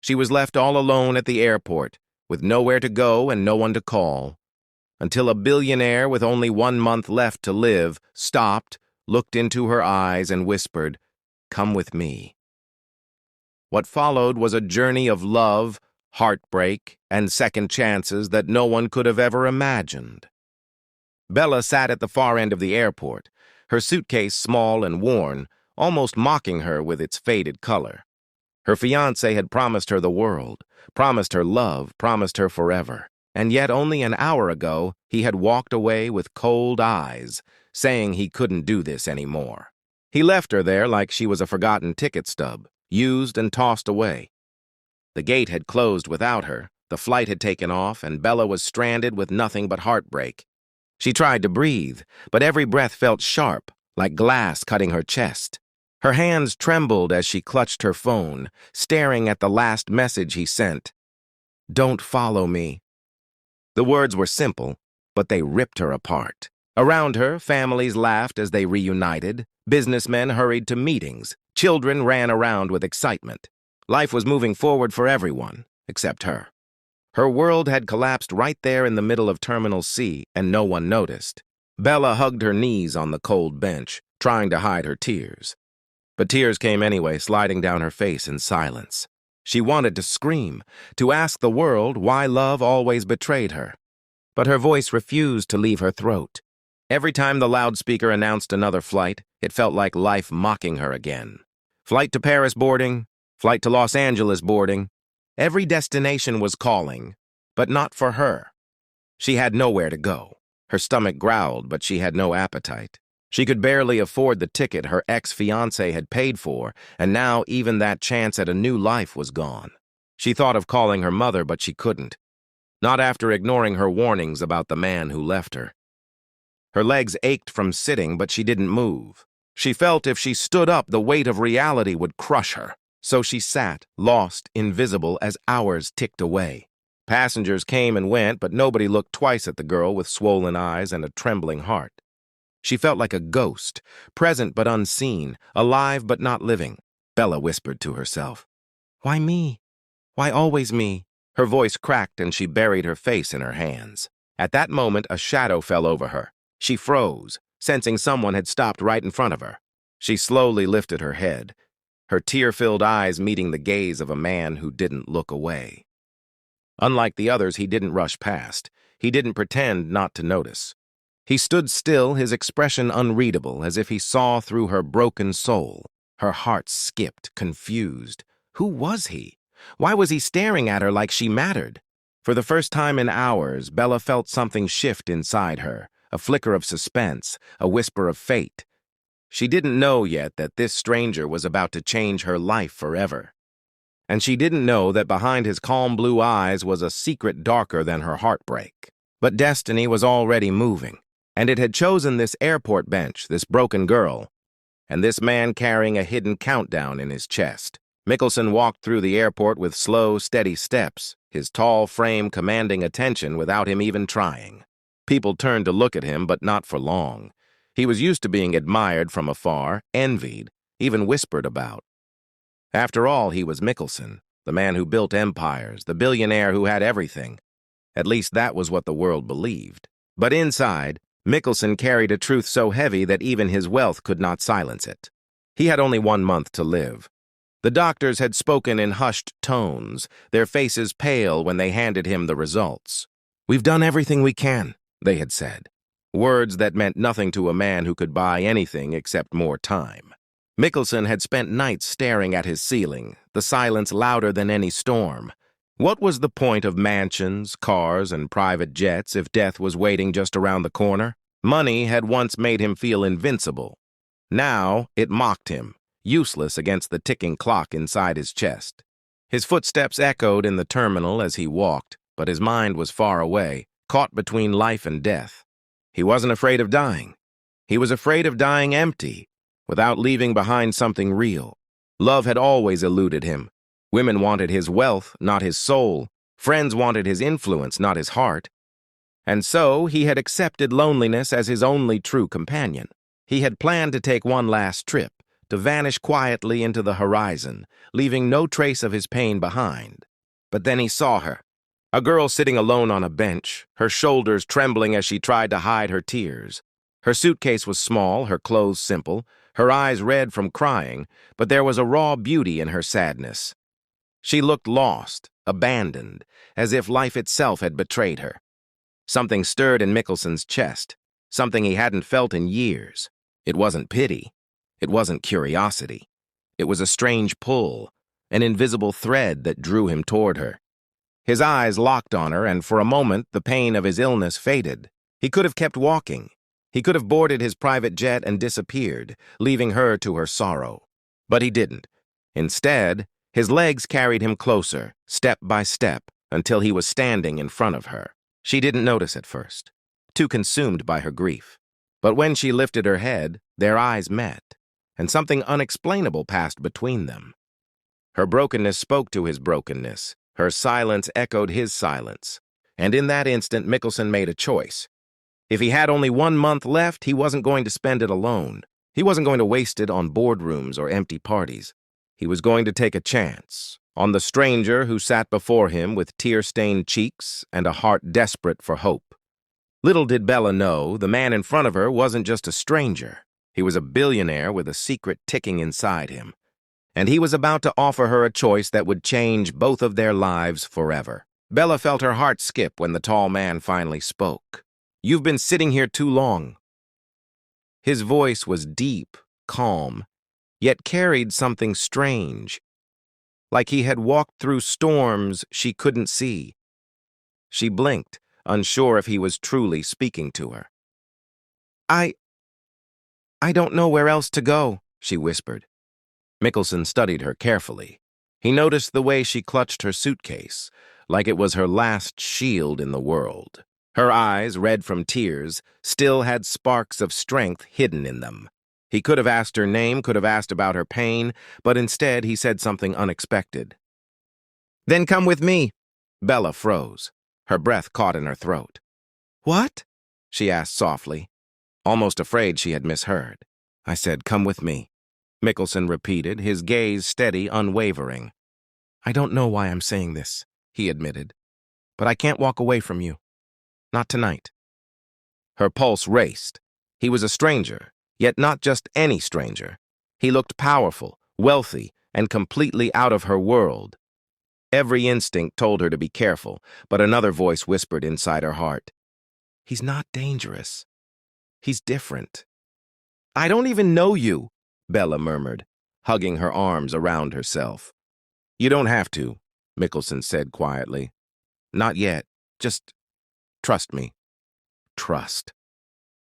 She was left all alone at the airport, with nowhere to go and no one to call, until a billionaire with only 1 month left to live stopped, looked into her eyes, and whispered, "Come with me." What followed was a journey of love, heartbreak, and second chances that no one could have ever imagined. Bella sat at the far end of the airport, her suitcase small and worn, almost mocking her with its faded color. Her fiancé had promised her the world, promised her love, promised her forever. And yet only an hour ago, he had walked away with cold eyes, saying he couldn't do this anymore. He left her there like she was a forgotten ticket stub, used and tossed away. The gate had closed without her, the flight had taken off, and Bella was stranded with nothing but heartbreak. She tried to breathe, but every breath felt sharp, like glass cutting her chest. Her hands trembled as she clutched her phone, staring at the last message he sent. "Don't follow me." The words were simple, but they ripped her apart. Around her, families laughed as they reunited, businessmen hurried to meetings, children ran around with excitement. Life was moving forward for everyone, except her. Her world had collapsed right there in the middle of Terminal C, and no one noticed. Bella hugged her knees on the cold bench, trying to hide her tears. But tears came anyway, sliding down her face in silence. She wanted to scream, to ask the world why love always betrayed her. But her voice refused to leave her throat. Every time the loudspeaker announced another flight, it felt like life mocking her again. Flight to Paris boarding, flight to Los Angeles boarding. Every destination was calling, but not for her. She had nowhere to go. Her stomach growled, but she had no appetite. She could barely afford the ticket her ex-fiancé had paid for, and now even that chance at a new life was gone. She thought of calling her mother, but she couldn't. Not after ignoring her warnings about the man who left her. Her legs ached from sitting, but she didn't move. She felt if she stood up, the weight of reality would crush her. So she sat, lost, invisible, as hours ticked away. Passengers came and went, but nobody looked twice at the girl with swollen eyes and a trembling heart. She felt like a ghost, present but unseen, alive but not living. Bella whispered to herself, "Why me? Why always me?" Her voice cracked and she buried her face in her hands. At that moment, a shadow fell over her. She froze, sensing someone had stopped right in front of her. She slowly lifted her head, her tear-filled eyes meeting the gaze of a man who didn't look away. Unlike the others, he didn't rush past. He didn't pretend not to notice. He stood still, his expression unreadable, as if he saw through her broken soul. Her heart skipped, confused. Who was he? Why was he staring at her like she mattered? For the first time in hours, Bella felt something shift inside her, a flicker of suspense, a whisper of fate. She didn't know yet that this stranger was about to change her life forever. And she didn't know that behind his calm blue eyes was a secret darker than her heartbreak. But destiny was already moving, and it had chosen this airport bench, this broken girl, and this man carrying a hidden countdown in his chest. Mickelson walked through the airport with slow, steady steps, his tall frame commanding attention without him even trying. People turned to look at him, but not for long. He was used to being admired from afar, envied, even whispered about. After all, he was Mickelson, the man who built empires, the billionaire who had everything. At least that was what the world believed. But inside, Mickelson carried a truth so heavy that even his wealth could not silence it. He had only 1 month to live. The doctors had spoken in hushed tones, their faces pale when they handed him the results. "We've done everything we can," they had said. Words that meant nothing to a man who could buy anything except more time. Mickelson had spent nights staring at his ceiling, the silence louder than any storm. What was the point of mansions, cars, and private jets if death was waiting just around the corner? Money had once made him feel invincible. Now it mocked him, useless against the ticking clock inside his chest. His footsteps echoed in the terminal as he walked, but his mind was far away, caught between life and death. He wasn't afraid of dying. He was afraid of dying empty, without leaving behind something real. Love had always eluded him. Women wanted his wealth, not his soul. Friends wanted his influence, not his heart. And so he had accepted loneliness as his only true companion. He had planned to take one last trip, to vanish quietly into the horizon, leaving no trace of his pain behind. But then he saw her, a girl sitting alone on a bench, her shoulders trembling as she tried to hide her tears. Her suitcase was small, her clothes simple, her eyes red from crying, but there was a raw beauty in her sadness. She looked lost, abandoned, as if life itself had betrayed her. Something stirred in Mickelson's chest, something he hadn't felt in years. It wasn't pity. It wasn't curiosity. It was a strange pull, an invisible thread that drew him toward her. His eyes locked on her, and for a moment the pain of his illness faded. He could have kept walking. He could have boarded his private jet and disappeared, leaving her to her sorrow. But he didn't. Instead, his legs carried him closer, step by step, until he was standing in front of her. She didn't notice at first, too consumed by her grief. But when she lifted her head, their eyes met, and something unexplainable passed between them. Her brokenness spoke to his brokenness. Her silence echoed his silence. And in that instant, Mickelson made a choice. If he had only 1 month left, he wasn't going to spend it alone. He wasn't going to waste it on boardrooms or empty parties. He was going to take a chance on the stranger who sat before him with tear-stained cheeks and a heart desperate for hope. Little did Bella know, the man in front of her wasn't just a stranger. He was a billionaire with a secret ticking inside him. And he was about to offer her a choice that would change both of their lives forever. Bella felt her heart skip when the tall man finally spoke. "You've been sitting here too long." His voice was deep, calm, yet carried something strange, like he had walked through storms she couldn't see. She blinked, unsure if he was truly speaking to her. I don't know where else to go," she whispered. Mickelson studied her carefully. He noticed the way she clutched her suitcase, like it was her last shield in the world. Her eyes, red from tears, still had sparks of strength hidden in them. He could have asked her name, could have asked about her pain, but instead he said something unexpected. "Then come with me." Bella froze. Her breath caught in her throat. "What?" she asked softly, almost afraid she had misheard. "I said, come with me," Mickelson repeated, his gaze steady, unwavering. "I don't know why I'm saying this," he admitted, "but I can't walk away from you. Not tonight." Her pulse raced. He was a stranger, yet not just any stranger. He looked powerful, wealthy, and completely out of her world. Every instinct told her to be careful, but another voice whispered inside her heart, "He's not dangerous. He's different." "I don't even know you," Bella murmured, hugging her arms around herself. "You don't have to," Mickelson said quietly. "Not yet. Just trust me." Trust.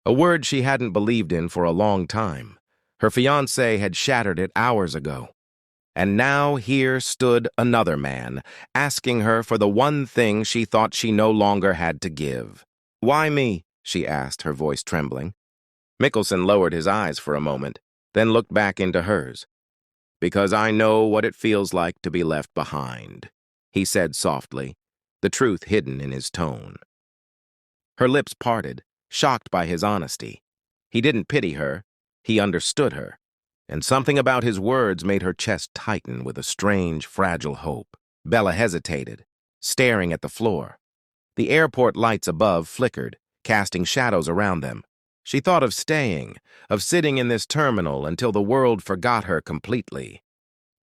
A word she hadn't believed in for a long time. Her fiancé had shattered it hours ago. And now here stood another man, asking her for the one thing she thought she no longer had to give. "Why me?" she asked, her voice trembling. Mickelson lowered his eyes for a moment, then looked back into hers. "Because I know what it feels like to be left behind," he said softly, the truth hidden in his tone. Her lips parted, shocked by his honesty. He didn't pity her, he understood her, and something about his words made her chest tighten with a strange, fragile hope. Bella hesitated, staring at the floor. The airport lights above flickered, casting shadows around them. She thought of staying, of sitting in this terminal until the world forgot her completely.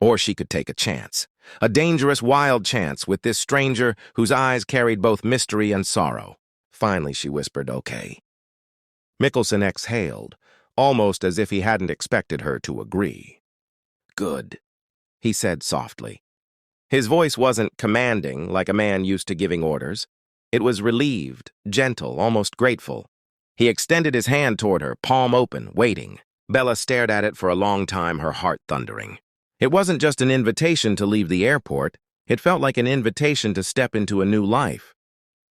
Or she could take a chance, a dangerous, wild chance with this stranger whose eyes carried both mystery and sorrow. Finally, she whispered, "Okay." Mickelson exhaled, almost as if he hadn't expected her to agree. "Good," he said softly. His voice wasn't commanding like a man used to giving orders. It was relieved, gentle, almost grateful. He extended his hand toward her, palm open, waiting. Bella stared at it for a long time, her heart thundering. It wasn't just an invitation to leave the airport. It felt like an invitation to step into a new life.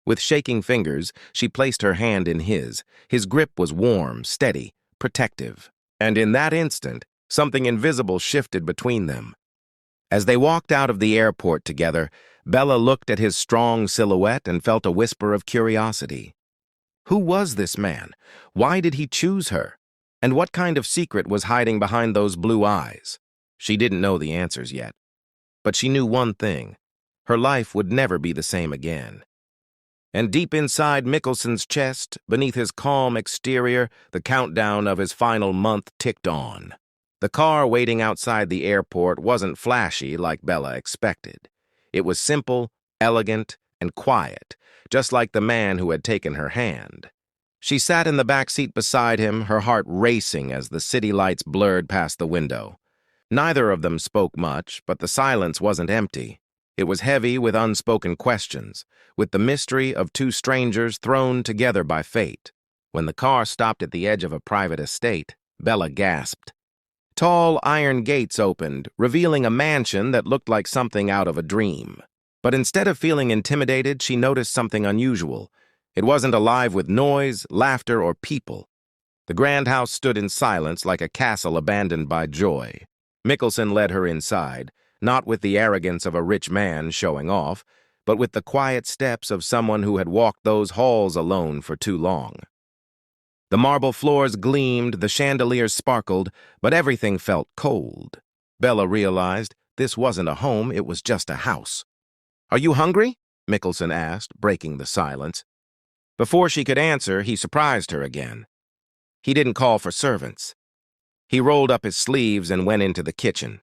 With shaking fingers, she placed her hand in his. His grip was warm, steady, protective. And in that instant, something invisible shifted between them. As they walked out of the airport together, Bella looked at his strong silhouette and felt a whisper of curiosity. Who was this man? Why did he choose her? And what kind of secret was hiding behind those blue eyes? She didn't know the answers yet, but she knew one thing. Her life would never be the same again. And deep inside Mickelson's chest, beneath his calm exterior, the countdown of his final month ticked on. The car waiting outside the airport wasn't flashy like Bella expected. It was simple, elegant, and quiet, just like the man who had taken her hand. She sat in the back seat beside him, her heart racing as the city lights blurred past the window. Neither of them spoke much, but the silence wasn't empty. It was heavy with unspoken questions, with the mystery of two strangers thrown together by fate. When the car stopped at the edge of a private estate, Bella gasped. Tall iron gates opened, revealing a mansion that looked like something out of a dream. But instead of feeling intimidated, she noticed something unusual. It wasn't alive with noise, laughter, or people. The grand house stood in silence like a castle abandoned by joy. Mickelson led her inside, not with the arrogance of a rich man showing off, but with the quiet steps of someone who had walked those halls alone for too long. The marble floors gleamed, the chandeliers sparkled, but everything felt cold. Bella realized this wasn't a home, it was just a house. "Are you hungry?" Mickelson asked, breaking the silence. Before she could answer, he surprised her again. He didn't call for servants. He rolled up his sleeves and went into the kitchen.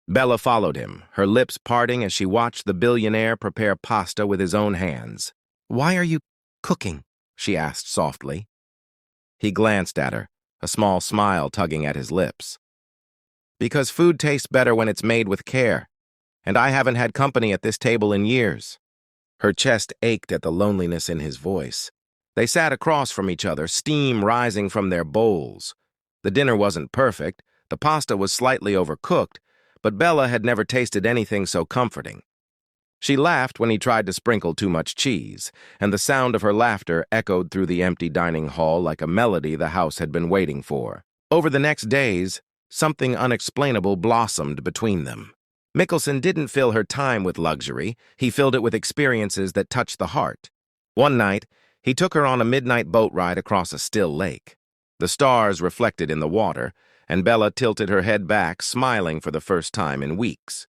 Bella followed him, her lips parting as she watched the billionaire prepare pasta with his own hands. "Why are you cooking?" she asked softly. He glanced at her, a small smile tugging at his lips. "Because food tastes better when it's made with care, and I haven't had company at this table in years." Her chest ached at the loneliness in his voice. They sat across from each other, steam rising from their bowls. The dinner wasn't perfect, the pasta was slightly overcooked, but Bella had never tasted anything so comforting. She laughed when he tried to sprinkle too much cheese, and the sound of her laughter echoed through the empty dining hall like a melody the house had been waiting for. Over the next days, something unexplainable blossomed between them. Mickelson didn't fill her time with luxury, he filled it with experiences that touched the heart. One night, he took her on a midnight boat ride across a still lake. The stars reflected in the water, and Bella tilted her head back, smiling for the first time in weeks.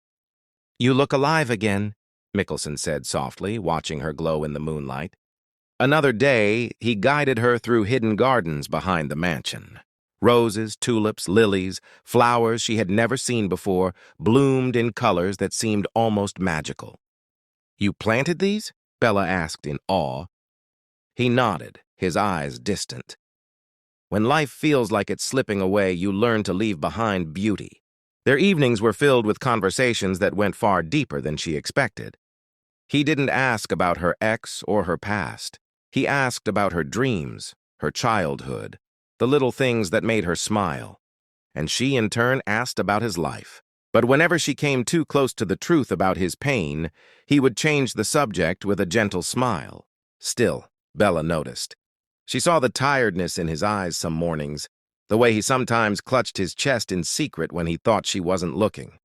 "You look alive again," Mickelson said softly, watching her glow in the moonlight. Another day, he guided her through hidden gardens behind the mansion. Roses, tulips, lilies, flowers she had never seen before, bloomed in colors that seemed almost magical. "You planted these?" Bella asked in awe. He nodded, his eyes distant. "When life feels like it's slipping away, you learn to leave behind beauty." Their evenings were filled with conversations that went far deeper than she expected. He didn't ask about her ex or her past. He asked about her dreams, her childhood, the little things that made her smile. And she, in turn, asked about his life. But whenever she came too close to the truth about his pain, he would change the subject with a gentle smile. Still, Bella noticed. She saw the tiredness in his eyes some mornings, the way he sometimes clutched his chest in secret when he thought she wasn't looking.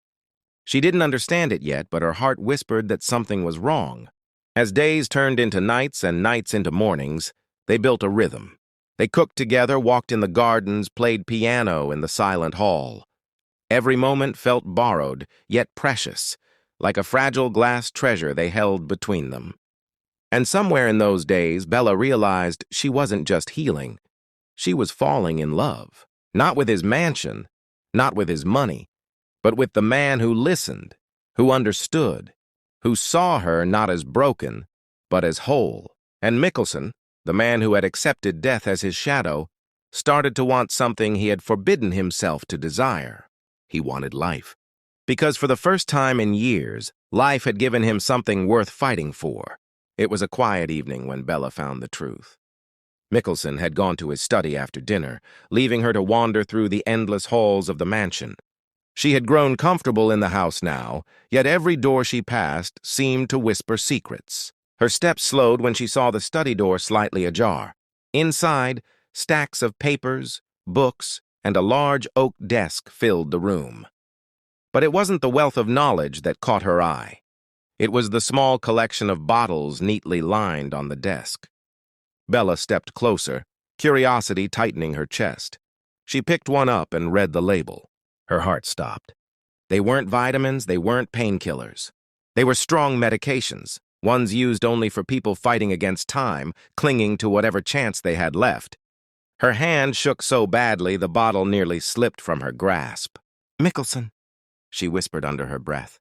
She didn't understand it yet, but her heart whispered that something was wrong. As days turned into nights and nights into mornings, they built a rhythm. They cooked together, walked in the gardens, played piano in the silent hall. Every moment felt borrowed, yet precious, like a fragile glass treasure they held between them. And somewhere in those days, Bella realized she wasn't just healing. She was falling in love. Not with his mansion, not with his money, but with the man who listened, who understood, who saw her not as broken, but as whole. And Mickelson, the man who had accepted death as his shadow, started to want something he had forbidden himself to desire. He wanted life. Because for the first time in years, life had given him something worth fighting for. It was a quiet evening when Bella found the truth. Mickelson had gone to his study after dinner, leaving her to wander through the endless halls of the mansion. She had grown comfortable in the house now, yet every door she passed seemed to whisper secrets. Her steps slowed when she saw the study door slightly ajar. Inside, stacks of papers, books, and a large oak desk filled the room. But it wasn't the wealth of knowledge that caught her eye. It was the small collection of bottles neatly lined on the desk. Bella stepped closer, curiosity tightening her chest. She picked one up and read the label. Her heart stopped. They weren't vitamins, they weren't painkillers. They were strong medications, ones used only for people fighting against time, clinging to whatever chance they had left. Her hand shook so badly the bottle nearly slipped from her grasp. "Mickelson," she whispered under her breath.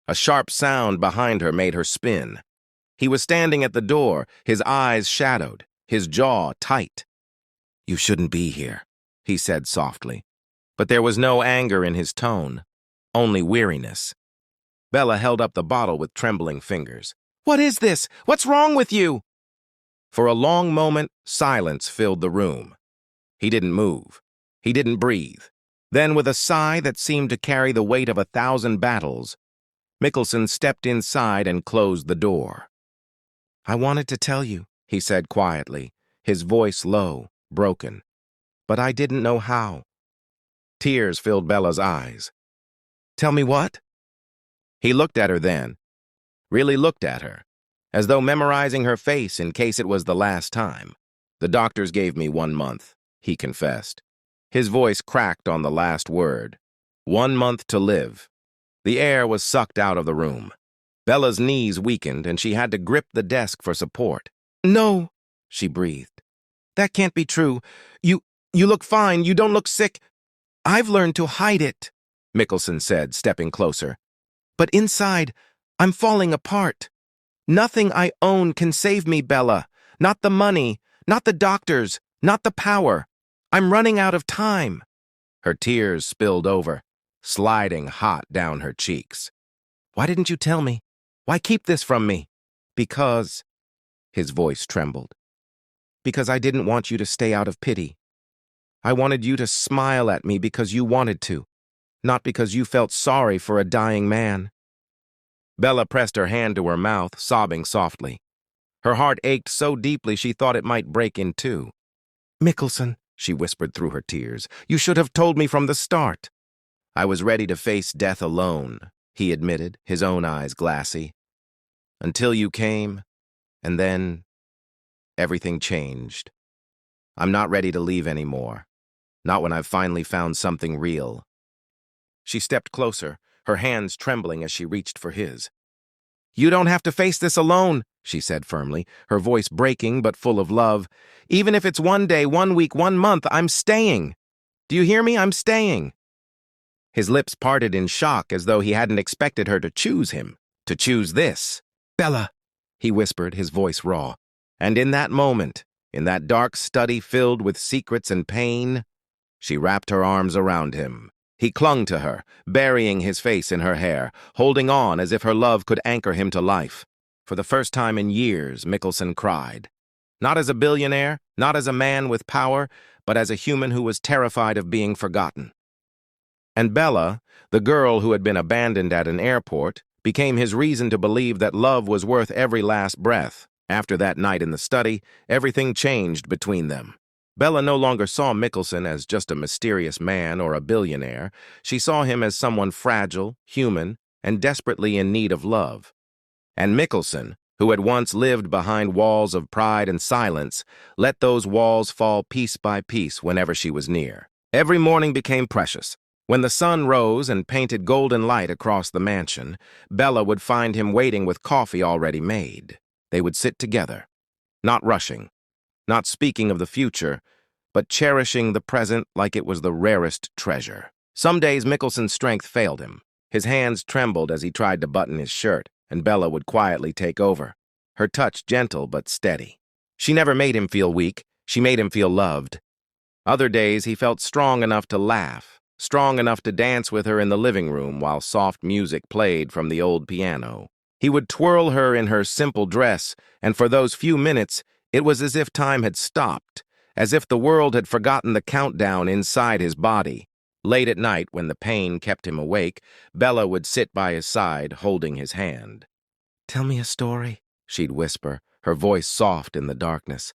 A sharp sound behind her made her spin. He was standing at the door, his eyes shadowed, his jaw tight. "You shouldn't be here," he said softly. But there was no anger in his tone, only weariness. Bella held up the bottle with trembling fingers. "What is this? What's wrong with you?" For a long moment, silence filled the room. He didn't move. He didn't breathe. Then, with a sigh that seemed to carry the weight of 1,000 battles, Mickelson stepped inside and closed the door. "I wanted to tell you," he said quietly, his voice low, broken. "But I didn't know how." Tears filled Bella's eyes. "Tell me what?" He looked at her then, really looked at her, as though memorizing her face in case it was the last time. "The doctors gave me 1 month," he confessed. His voice cracked on the last word. 1 month to live. The air was sucked out of the room. Bella's knees weakened, and she had to grip the desk for support. "No," she breathed. "That can't be true. You look fine. You don't look sick." "I've learned to hide it," Mickelson said, stepping closer. "But inside, I'm falling apart. Nothing I own can save me, Bella. Not the money, not the doctors, not the power. I'm running out of time." Her tears spilled over, sliding hot down her cheeks. "Why didn't you tell me? Why keep this from me?" "Because," his voice trembled, "because I didn't want you to stay out of pity. I wanted you to smile at me because you wanted to, not because you felt sorry for a dying man." Bella pressed her hand to her mouth, sobbing softly. Her heart ached so deeply she thought it might break in two. "Mickelson," she whispered through her tears, "you should have told me from the start." "I was ready to face death alone," he admitted, his own eyes glassy. "Until you came, and then everything changed. I'm not ready to leave anymore. Not when I've finally found something real." She stepped closer, her hands trembling as she reached for his. "You don't have to face this alone," she said firmly, her voice breaking but full of love. "Even if it's 1 day, 1 week, 1 month, I'm staying. Do you hear me? I'm staying." His lips parted in shock as though he hadn't expected her to choose him, to choose this. "Bella," he whispered, his voice raw. And in that moment, in that dark study filled with secrets and pain, she wrapped her arms around him. He clung to her, burying his face in her hair, holding on as if her love could anchor him to life. For the first time in years, Mickelson cried. Not as a billionaire, not as a man with power, but as a human who was terrified of being forgotten. And Bella, the girl who had been abandoned at an airport, became his reason to believe that love was worth every last breath. After that night in the study, everything changed between them. Bella no longer saw Mickelson as just a mysterious man or a billionaire. She saw him as someone fragile, human, and desperately in need of love. And Mickelson, who had once lived behind walls of pride and silence, let those walls fall piece by piece whenever she was near. Every morning became precious. When the sun rose and painted golden light across the mansion, Bella would find him waiting with coffee already made. They would sit together, not rushing, not speaking of the future, but cherishing the present like it was the rarest treasure. Some days Mickelson's strength failed him. His hands trembled as he tried to button his shirt, and Bella would quietly take over, her touch gentle but steady. She never made him feel weak. She made him feel loved. Other days he felt strong enough to laugh, strong enough to dance with her in the living room while soft music played from the old piano. He would twirl her in her simple dress, and for those few minutes, it was as if time had stopped, as if the world had forgotten the countdown inside his body. Late at night, when the pain kept him awake, Bella would sit by his side, holding his hand. "Tell me a story," she'd whisper, her voice soft in the darkness.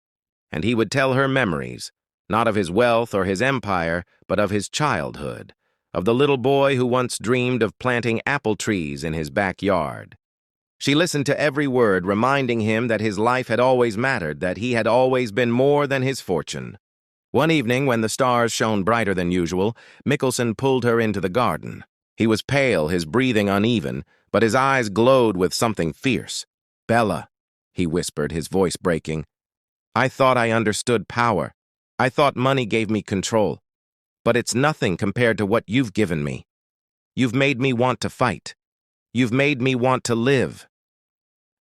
And he would tell her memories, not of his wealth or his empire, but of his childhood, of the little boy who once dreamed of planting apple trees in his backyard. She listened to every word, reminding him that his life had always mattered, that he had always been more than his fortune. One evening, when the stars shone brighter than usual, Mickelson pulled her into the garden. He was pale, his breathing uneven, but his eyes glowed with something fierce. "Bella," he whispered, his voice breaking. "I thought I understood power. I thought money gave me control. But it's nothing compared to what you've given me. You've made me want to fight. You've made me want to live."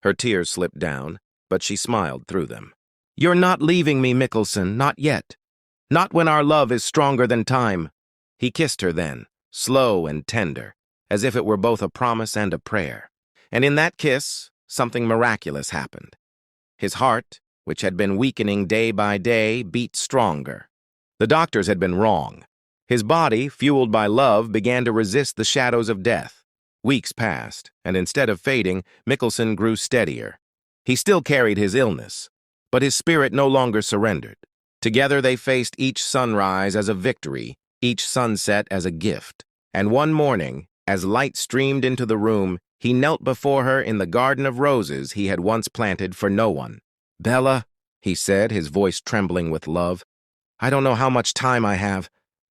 Her tears slipped down, but she smiled through them. "You're not leaving me, Mickelson, not yet. Not when our love is stronger than time." He kissed her then, slow and tender, as if it were both a promise and a prayer. And in that kiss, something miraculous happened. His heart, which had been weakening day by day, beat stronger. The doctors had been wrong. His body, fueled by love, began to resist the shadows of death. Weeks passed, and instead of fading, Mickelson grew steadier. He still carried his illness, but his spirit no longer surrendered. Together they faced each sunrise as a victory, each sunset as a gift. And one morning, as light streamed into the room, he knelt before her in the garden of roses he had once planted for no one. "Bella," he said, his voice trembling with love, "I don't know how much time I have,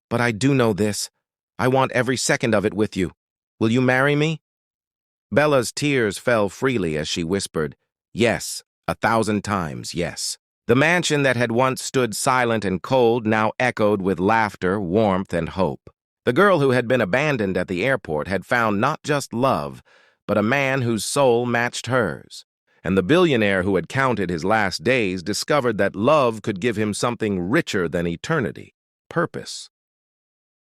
but I do know this. I want every second of it with you. Will you marry me?" Bella's tears fell freely as she whispered, "Yes, 1,000 times yes." The mansion that had once stood silent and cold now echoed with laughter, warmth, and hope. The girl who had been abandoned at the airport had found not just love, but a man whose soul matched hers. And the billionaire who had counted his last days discovered that love could give him something richer than eternity: purpose.